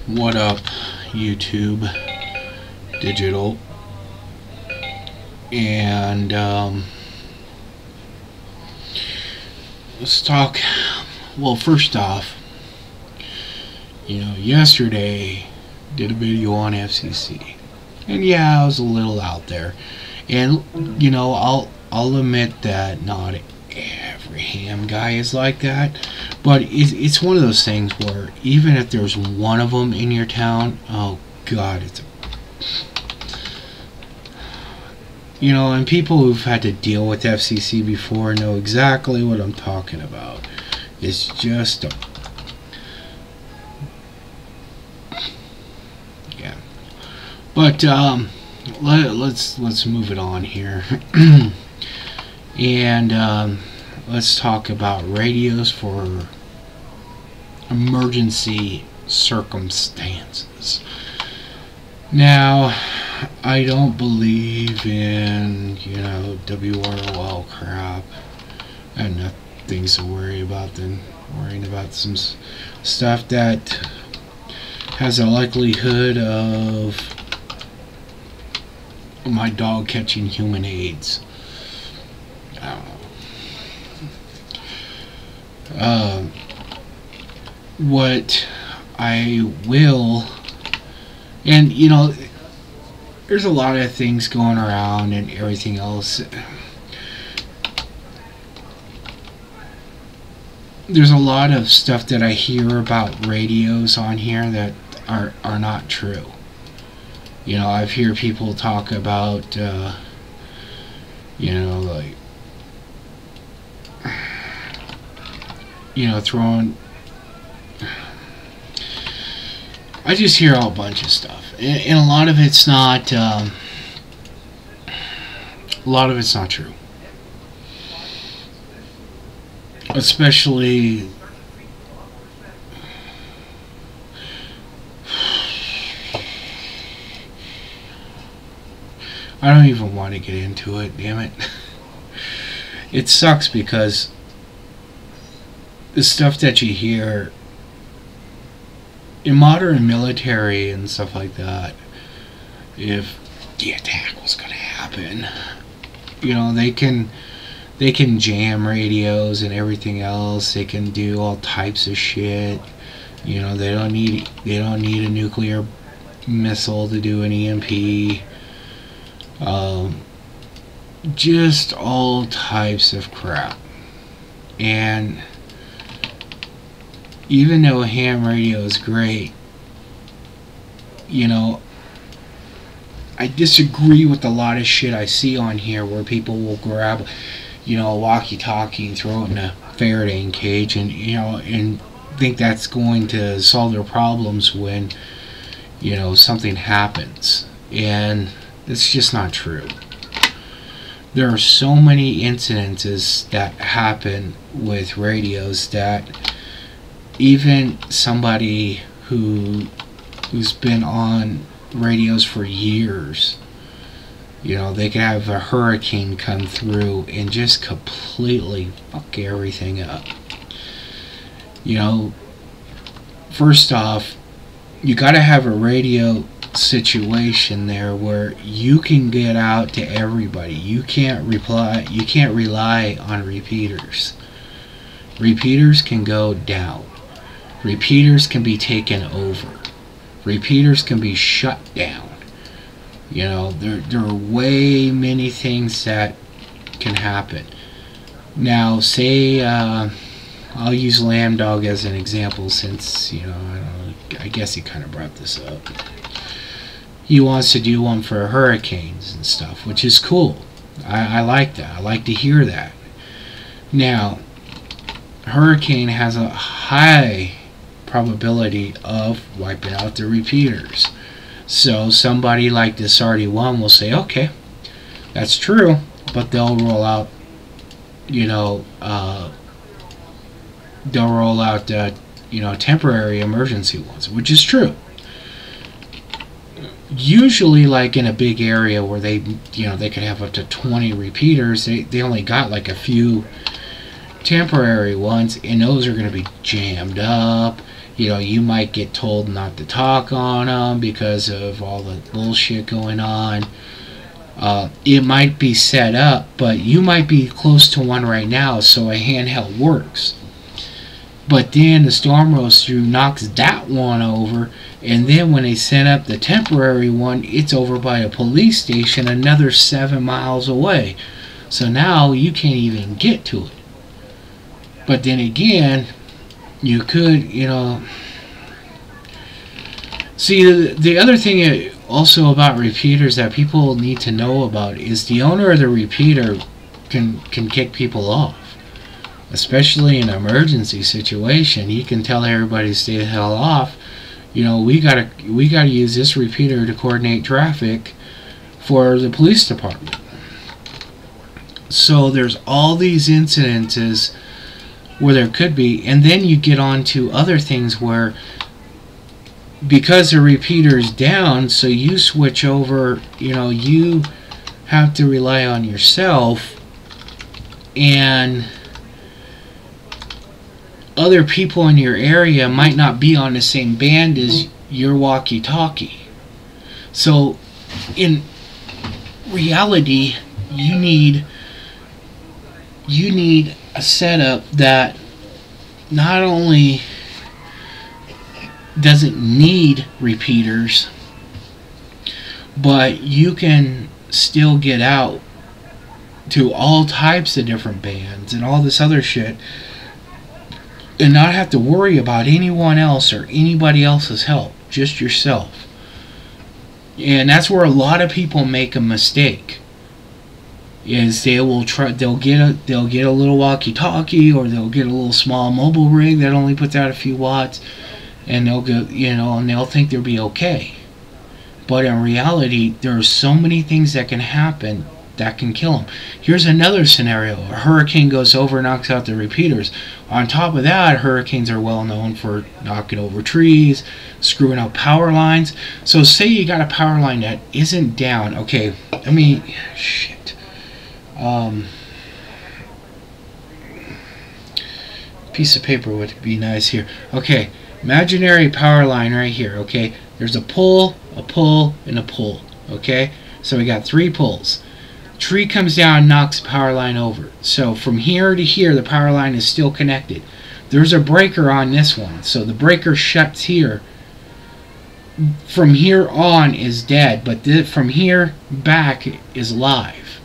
What up, YouTube Digital? And let's talk. Well, first off, yesterday did a video on FCC, and yeah, I was a little out there, and I'll admit that not every ham guy is like that, but it's one of those things where even if there's one of them in your town, oh god, and people who've had to deal with FCC before know exactly what I'm talking about. It's just yeah. But let's move it on here. And let's talk about radios for emergency circumstances. Now, I don't believe in WROL crap. I have enough things to worry about than worrying about some stuff that has a likelihood of my dog catching human AIDS. I don't know. What I will, and there's a lot of things going around and everything else. There's a lot of stuff that I hear about radios on here that are not true. I've heard people talk about throwing. I just hear a bunch of stuff, and a lot of it's not. A lot of it's not true. Especially, I don't even want to get into it. Damn it! It sucks because the stuff that you hear in modern military and stuff like that, if the attack was going to happen, they can jam radios and everything else. They can do all types of shit. They don't need a nuclear missile to do an EMP. Just all types of crap. And even though ham radio is great, I disagree with a lot of shit I see on here where people will grab, a walkie-talkie and throw it in a Faraday cage and think that's going to solve their problems when, something happens. And it's just not true. There are so many incidences that happen with radios that even somebody who's been on radios for years, they could have a hurricane come through and just completely fuck everything up. First off, you got to have a radio situation there where you can get out to everybody. You can't rely on repeaters. Repeaters can go down. Repeaters can be taken over. Repeaters can be shut down. There are way many things that can happen. Now, say I'll use Lambdog as an example since I guess he kind of brought this up. He wants to do one for hurricanes and stuff, which is cool. I like that. I like to hear that. Now, hurricane has a high probability of wiping out the repeaters. So somebody like this RD1 will say, okay, that's true, but they'll roll out, temporary emergency ones, which is true. Usually, like in a big area where they could have up to 20 repeaters, they only got like a few temporary ones, and those are going to be jammed up. You might get told not to talk on them because of all the bullshit going on. It might be set up, but you might be close to one right now, so a handheld works. But then the storm rolls through, knocks that one over, and then when they send up the temporary one, it's over by a police station another 7 miles away. So now you can't even get to it. But then again, you could, See, the other thing also about repeaters that people need to know about is the owner of the repeater can kick people off. Especially in an emergency situation, he can tell everybody to stay the hell off. We gotta use this repeater to coordinate traffic for the police department. So there's all these incidences where there could be, and then you get on to other things where, because the repeater is down, so you switch over, you have to rely on yourself, and other people in your area might not be on the same band as your walkie-talkie. So in reality, you need a setup that not only doesn't need repeaters, but you can still get out to all types of different bands and all this other shit and not have to worry about anyone else or anybody else's help, just yourself. And that's where a lot of people make a mistake, is they'll get a little walkie-talkie, or they'll get a little small mobile rig that only puts out a few watts, and they'll go, and they'll think they'll be okay. But in reality, there are so many things that can happen that can kill them. Here's another scenario: a hurricane goes over, knocks out the repeaters. On top of that, hurricanes are well known for knocking over trees, screwing up power lines. So say you got a power line that isn't down. Okay, shit. Piece of paper would be nice here. Okay, imaginary power line right here. Okay, there's a pull, and a pull. Okay, so we got 3 pulls. Tree comes down, knocks the power line over. So from here to here, the power line is still connected. There's a breaker on this one, so the breaker shuts here. From here on is dead, but from here back is live.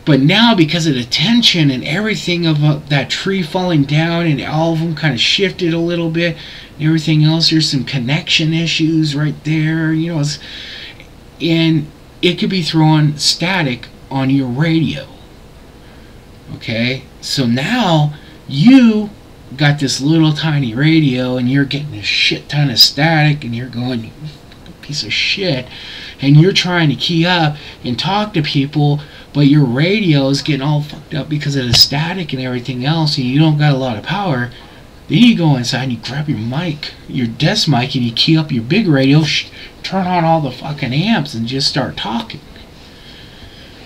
But now, because of the tension and everything of that tree falling down, and all of them kind of shifted a little bit, and everything else, there's some connection issues right there, and it could be throwing static on your radio. Okay, so now you got this little tiny radio, and you're getting a shit ton of static, and you're going, you piece of shit, and you're trying to key up and talk to people, but your radio is getting all fucked up because of the static and everything else, and you don't got a lot of power. Then you go inside and you grab your mic, your desk mic, and you key up your big radio, turn on all the fucking amps, and just start talking.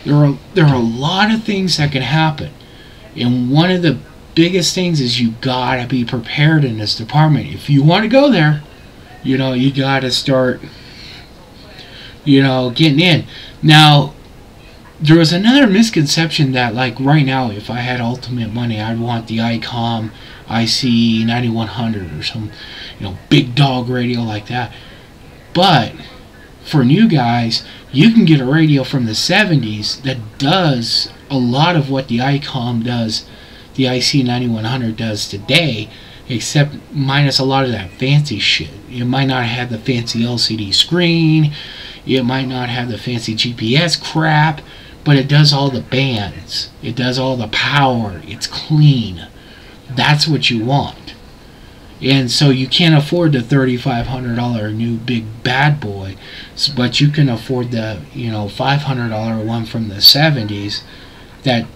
There are a lot of things that can happen, and one of the biggest things is you gotta be prepared in this department. If you want to go there, you gotta start, getting in. Now, there was another misconception that, like, right now, if I had ultimate money, I'd want the ICOM IC 9100 or some, big dog radio like that. But for new guys, you can get a radio from the 70s that does a lot of what the ICOM does, the IC 9100 does today, except minus a lot of that fancy shit. It might not have the fancy LCD screen, it might not have the fancy GPS crap, but it does all the bands, it does all the power, it's clean. That's what you want. And so you can't afford the $3,500 new big bad boy, but you can afford the $500 one from the 70s that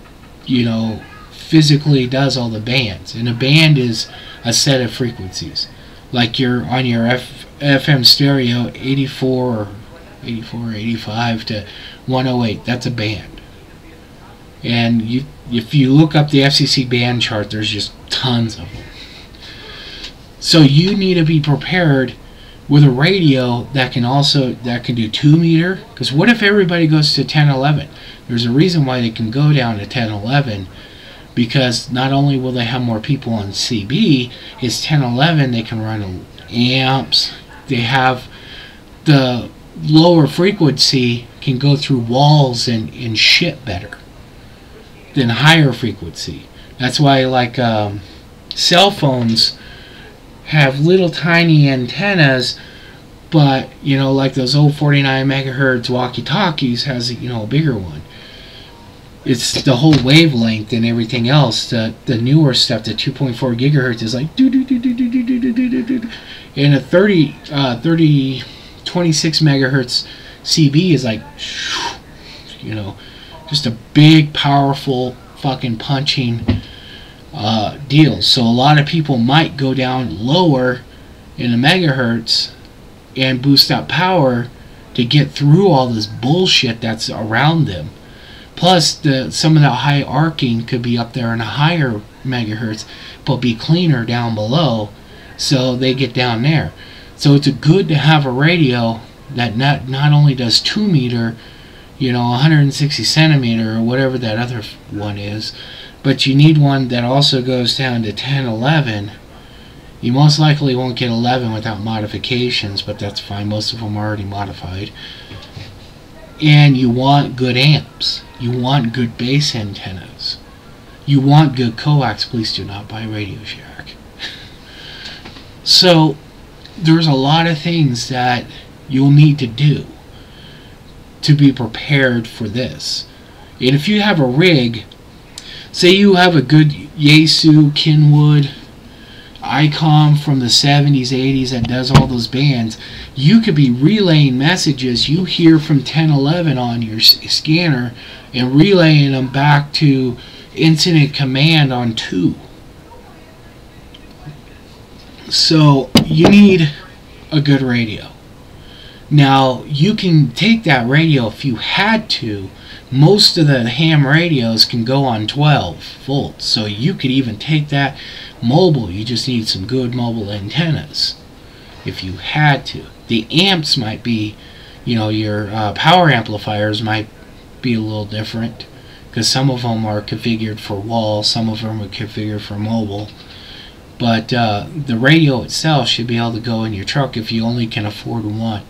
physically does all the bands. And a band is a set of frequencies, like you're on your FM stereo, 84, 85 to 108. That's a band. And if you look up the FCC band chart, there's just tons of them. So you need to be prepared with a radio that can do 2 meter. Because what if everybody goes to 1011? There's a reason why they can go down to 1011, because not only will they have more people on CB, it's 1011, they can run amps. They have the lower frequency can go through walls and shit better than higher frequency. That's why, like, cell phones have little tiny antennas, but like those old 49 megahertz walkie-talkies has a bigger one. It's the whole wavelength and everything else. The newer stuff, the 2.4 gigahertz is like do do do do do do do do do do, and a 26 megahertz CB is like just a big, powerful, fucking punching deal. So a lot of people might go down lower in the megahertz and boost up power to get through all this bullshit that's around them. Plus, some of the high arcing could be up there in a higher megahertz, but be cleaner down below, so they get down there. So it's good to have a radio that not only does 2 meter, 160 centimeter or whatever that other one is, but you need one that also goes down to 1011. You most likely won't get 11 without modifications, but that's fine. Most of them are already modified. And you want good amps. You want good bass antennas. You want good coax. Please do not buy Radio Shack. So there's a lot of things that you'll need to do to be prepared for this. And if you have a rig, say you have a good Yaesu, Kenwood, ICOM from the 70s, 80s that does all those bands, you could be relaying messages you hear from 1011 on your scanner and relaying them back to incident command on 2. So you need a good radio. Now you can take that radio if you had to. Most of the ham radios can go on 12 volts, so you could even take that mobile. You just need some good mobile antennas if you had to. The amps might be, your power amplifiers might be a little different, because some of them are configured for wall, some of them are configured for mobile. But the radio itself should be able to go in your truck if you only can afford one.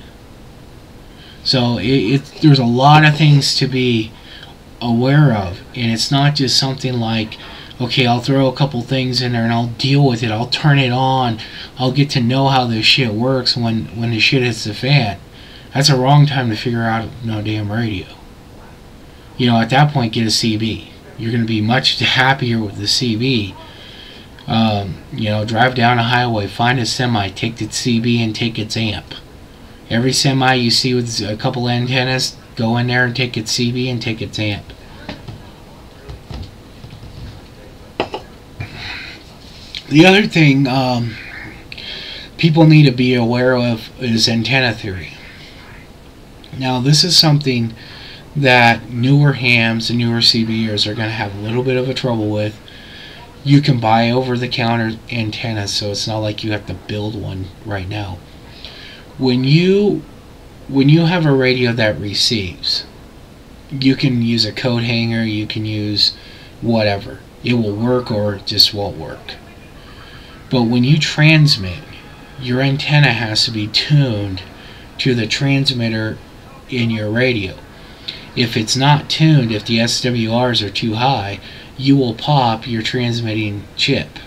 So there's a lot of things to be aware of, and it's not just something like, okay, I'll throw a couple things in there and I'll deal with it, I'll turn it on, I'll get to know how this shit works when the shit hits the fan. That's a wrong time to figure out no damn radio. At that point, get a CB. You're going to be much happier with the CB. Drive down a highway, find a semi, take the CB and take its amp. Every semi you see with a couple antennas, go in there and take its CB and take its amp. The other thing people need to be aware of is antenna theory. Now, this is something that newer hams and newer CBers are going to have a little bit of a trouble with. You can buy over-the-counter antennas, so it's not like you have to build one right now. When you have a radio that receives, you can use a coat hanger, you can use whatever. It will work or it just won't work. But when you transmit, your antenna has to be tuned to the transmitter in your radio. If it's not tuned, if the SWRs are too high, you will pop your transmitting chip.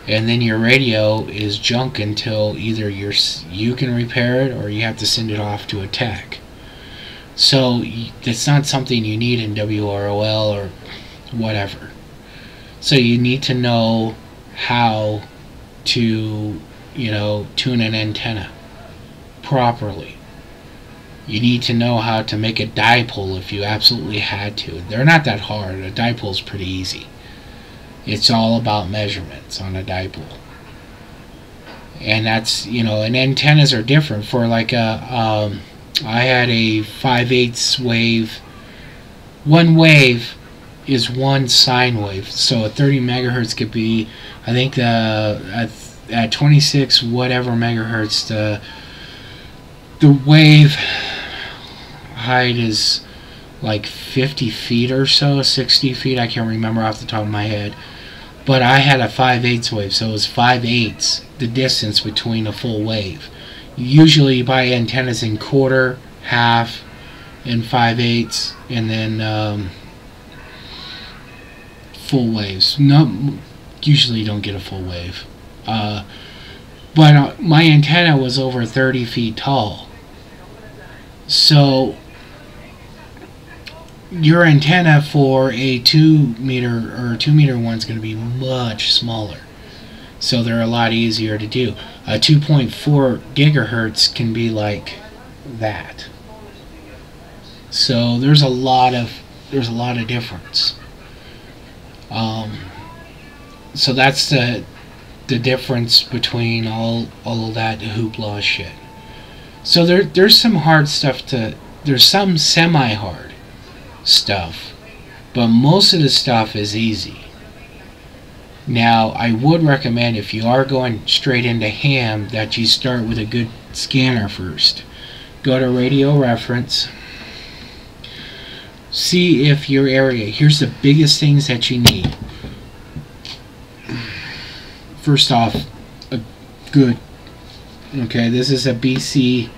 And then your radio is junk until either you can repair it or you have to send it off to a tech. So that's not something you need in WROL or whatever. So you need to know how to, tune an antenna properly. You need to know how to make a dipole if you absolutely had to. They're not that hard. A dipole's pretty easy. It's all about measurements on a dipole. And that's, and antennas are different. For like I had a 5/8 wave. One wave is one sine wave. So a 30 megahertz could be, I think at 26 whatever megahertz, the wave height is like 50 feet or so, 60 feet, I can't remember off the top of my head. But I had a 5/8 wave, so it was 5/8 the distance between a full wave. Usually you buy antennas in quarter, half, and 5/8, and then full waves. No, usually don't get a full wave. But my antenna was over 30 feet tall. So your antenna for a 2 meter or 2 meter one is going to be much smaller. So they're a lot easier to do. A 2.4 gigahertz can be like that. So there's a lot of difference. So that's the difference between all of that hoopla shit. So there's some hard stuff there's some semi-hard stuff, but most of the stuff is easy. Now, I would recommend, if you are going straight into ham, that you start with a good scanner first. Go to radio reference, see if your area, here's the biggest things that you need. First off, good, okay, this is a BC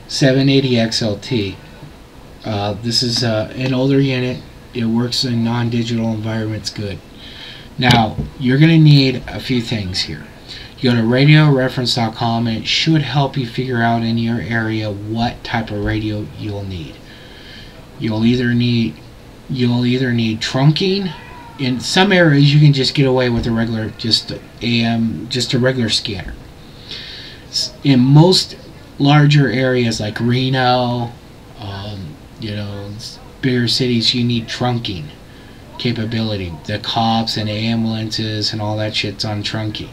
780 XLT. This is an older unit. It works in non-digital environments good. Now, you're going to need a few things here. You go to radioreference.com, and it should help you figure out in your area what type of radio you'll need. You'll either need trunking. In some areas, you can just get away with a regular, just a regular scanner. In most larger areas like Reno, bigger cities, you need trunking capability. The cops and ambulances and all that shit's on trunking.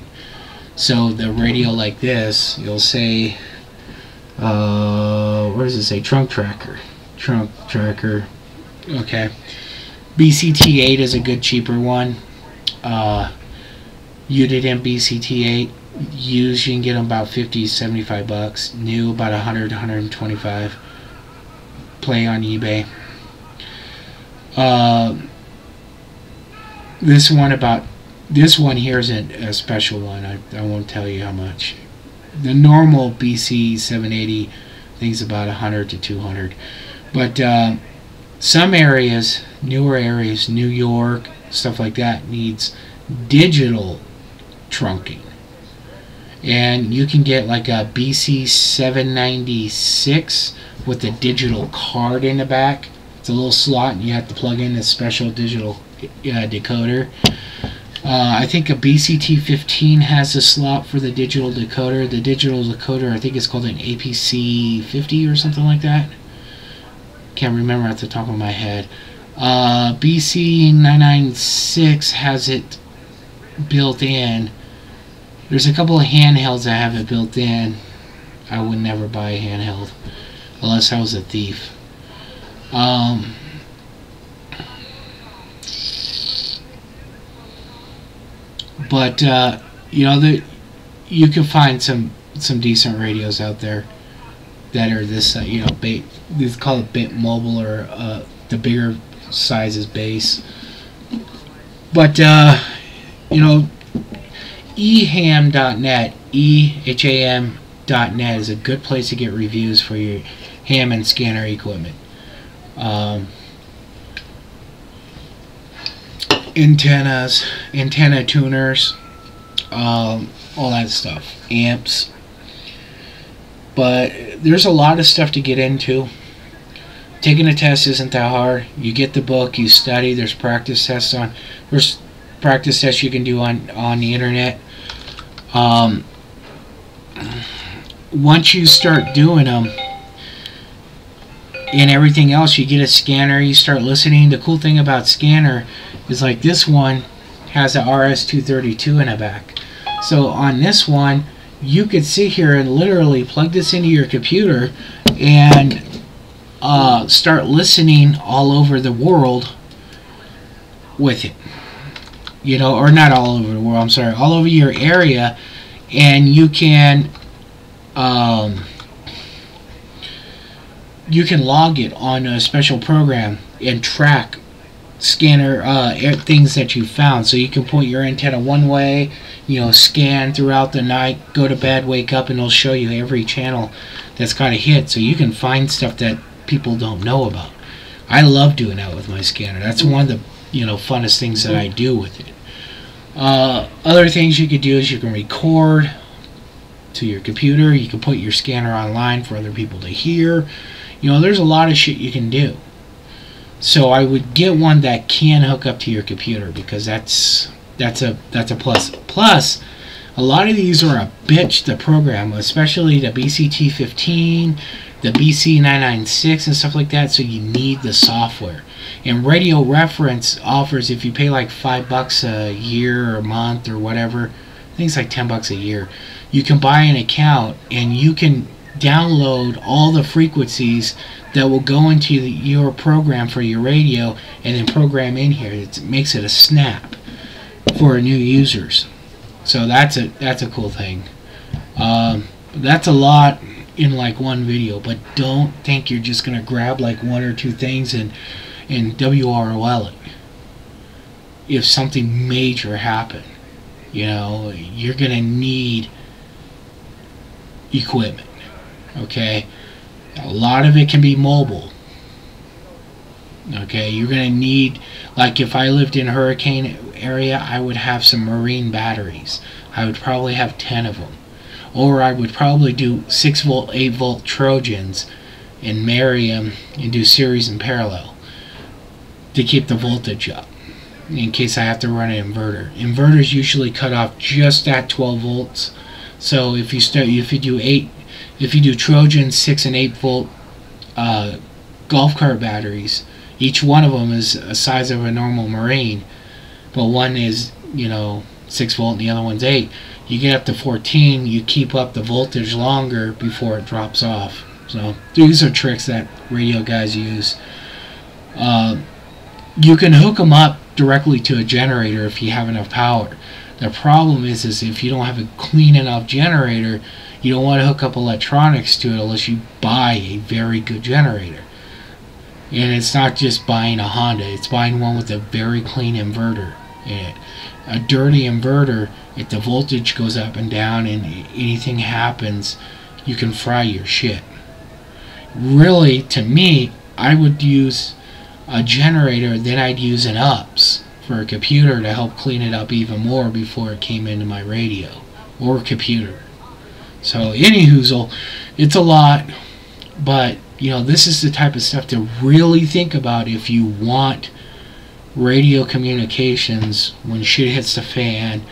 So the radio like this, you'll say, where does it say? Trunk tracker. Okay. BCT8 is a good cheaper one. Unit in BCT8 used, you can get them about 50, 75 bucks. New, about 100 to 125. Play on eBay. This one here is a special one. I won't tell you how much. The normal BC 780 thing's about 100 to 200. But some areas, newer areas, New York, stuff like that, needs digital trunking. And you can get like a BC 796 with a digital card in the back. It's a little slot, and you have to plug in a special digital decoder. I think a BCT 15 has a slot for the digital decoder. The digital decoder, I think it's called an APC 50 or something like that. Can't remember at the top of my head. BC 996 has it built in. There's a couple of handhelds that have it built in. I would never buy a handheld unless I was a thief. But you can find some decent radios out there that are this they call it bit mobile, or the bigger size is base. But eham.net, eham.net is a good place to get reviews for your ham and scanner equipment. Antennas, antenna tuners, all that stuff, amps. But there's a lot of stuff to get into. Taking a test isn't that hard. You get the book, you study. There's practice tests you can do on the internet. Once you start doing them and everything else, you get a scanner, you start listening. The cool thing about scanner is, like, this one has an RS-232 in the back. So on this one, you could sit here and literally plug this into your computer and start listening all over the world with it. Or not all over the world, I'm sorry, all over your area, and you can log it on a special program and track scanner things that you found. So you can point your antenna one way, scan throughout the night, go to bed, wake up, and it'll show you every channel that's got a hit, so you can find stuff that people don't know about. I love doing that with my scanner. That's one of the funnest things that I do with it. Other things you could do is you can record to your computer. You can put your scanner online for other people to hear. There's a lot of shit you can do. So I would get one that can hook up to your computer, because that's a plus. Plus, a lot of these are a bitch to program, especially the BCT15, the BC996 and stuff like that, so you need the software. And Radio Reference offers, if you pay like $5 a year or a month or whatever, I think it's like $10 a year, you can buy an account and you can download all the frequencies that will go into your program for your radio, and then program in here. It makes it a snap for new users. So that's a cool thing. That's a lot in like one video, but don't think you're just gonna grab like one or two things and WROL it. If something major happened, you're gonna need equipment. Okay, a lot of it can be mobile. Okay, you're gonna need, like if I lived in a hurricane area, I would have some marine batteries. I would probably have 10 of them, or I would probably do 6 volt 8 volt Trojans and marry them and do series and parallel to keep the voltage up in case I have to run an inverter. Inverters usually cut off just at 12 volts. So if you do Trojan 6 and 8 volt golf cart batteries, each one of them is the size of a normal marine, but one is 6 volt and the other one's 8. You get up to 14, you keep up the voltage longer before it drops off. So these are tricks that radio guys use. You can hook them up directly to a generator if you have enough power. The problem is if you don't have a clean enough generator, you don't want to hook up electronics to it unless you buy a very good generator. And it's not just buying a Honda, it's buying one with a very clean inverter in it. A dirty inverter, if the voltage goes up and down and anything happens, you can fry your shit. Really, to me, I would use a generator, then I'd use an UPS for a computer to help clean it up even more before it came into my radio or computer. So anywho, it's a lot, but this is the type of stuff to really think about if you want radio communications when shit hits the fan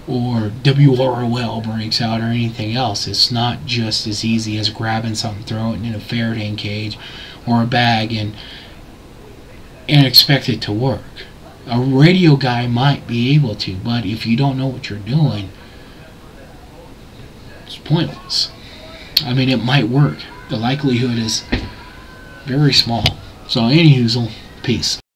or WROL breaks out or anything else. It's not just as easy as grabbing something, throwing it in a Faraday cage or a bag and expect it to work. A radio guy might be able to, but if you don't know what you're doing, it's pointless. I mean, it might work. The likelihood is very small. So, anywho, peace.